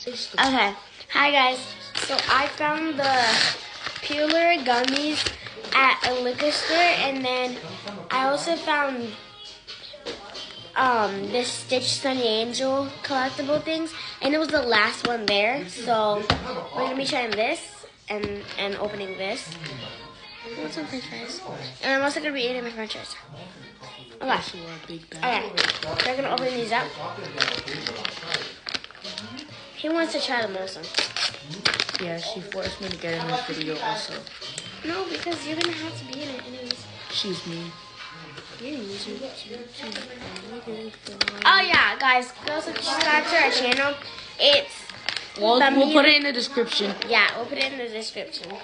Okay. Hi guys. So I found the Peeler gummies at a liquor store, and then I also found this Stitch Sunny Angel collectible things, and it was the last one there. So we're gonna be trying this and opening this. I want some French fries, and I'm also gonna be eating my French fries. Okay. Okay. We're gonna open these up. He wants to try them also. Yeah, she forced me to get in this video also. No, because you're gonna have to be in it anyways. She's mean. Oh yeah, guys, go subscribe to our channel. It's We'll put it in the description. Yeah, we'll put it in the description. We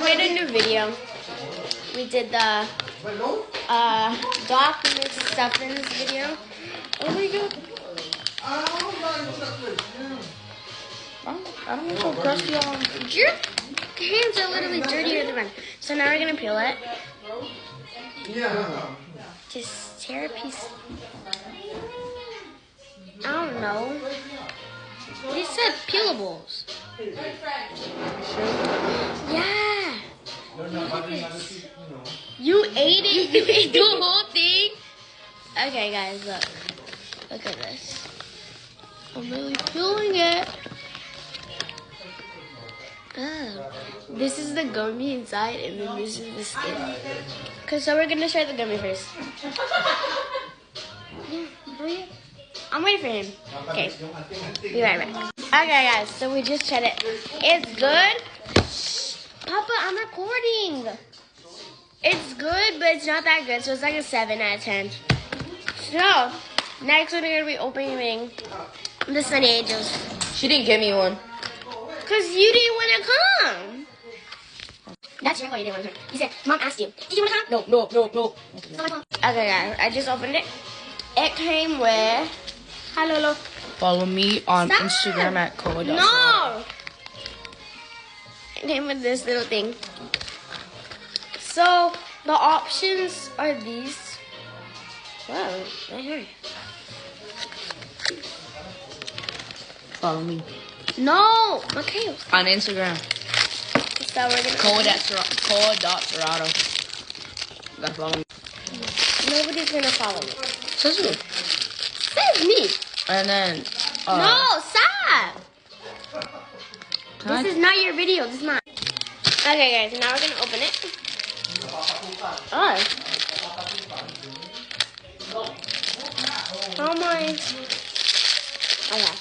made a new video. We did the Doc Mix Stuffins video. Oh my god. I don't want to crusty on. Your hands are literally dirtier than mine. So now we're gonna peel it. Just tear a piece. I don't know. They said peelables. Yeah. Look at this. You ate it? You ate the whole thing? Okay, guys, look. Look at this. I'm really peeling it. Oh. This is the gummy inside, and then this is the skin. Okay, so we're gonna try the gummy first. Yeah, hurry up. I'm waiting for him. Okay, be right back. Okay, guys, so we just tried it. It's good. Shh, Papa, I'm recording. It's good, but it's not that good, so it's like a 7 out of 10. So, next we're gonna be opening the Sunny Angels. She didn't give me one. Because you didn't want to come. That's your fault you didn't want to come. He said, Mom asked you. Did you want to come? No. Okay, guys, I just opened it. It came with... Hi, Lolo. Follow me on Instagram at Koa. No! It came with this little thing. So, the options are these. Wow, right here. Follow me. No! Okay. On Instagram. So we're gonna... Koa.Serrato. Gotta follow me. Nobody's gonna follow me. Says who? Says me. And then... No, stop! This is not your video, this is mine. Okay, guys, now we're gonna open it. Oh. How much? Okay.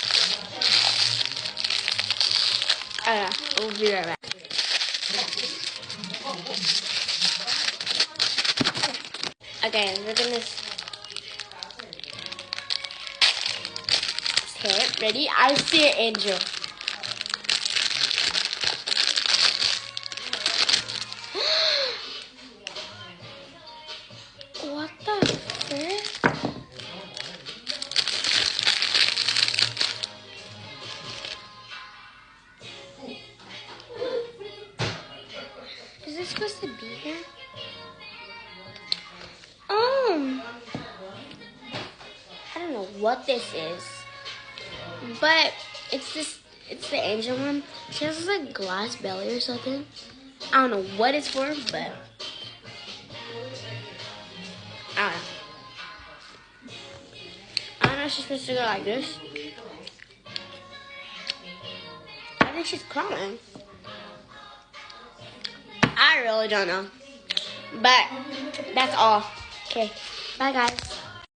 Okay, we'll be right back. Okay, we're gonna tear it. Ready? I see it, Angel. What the frick? Is this supposed to be here? I don't know what this is, but it's the angel one. She has this like glass belly or something. I don't know what it's for, but I don't know. I don't know if she's supposed to go like this. I think she's crying. I really don't know. But that's all. Okay. Bye, guys.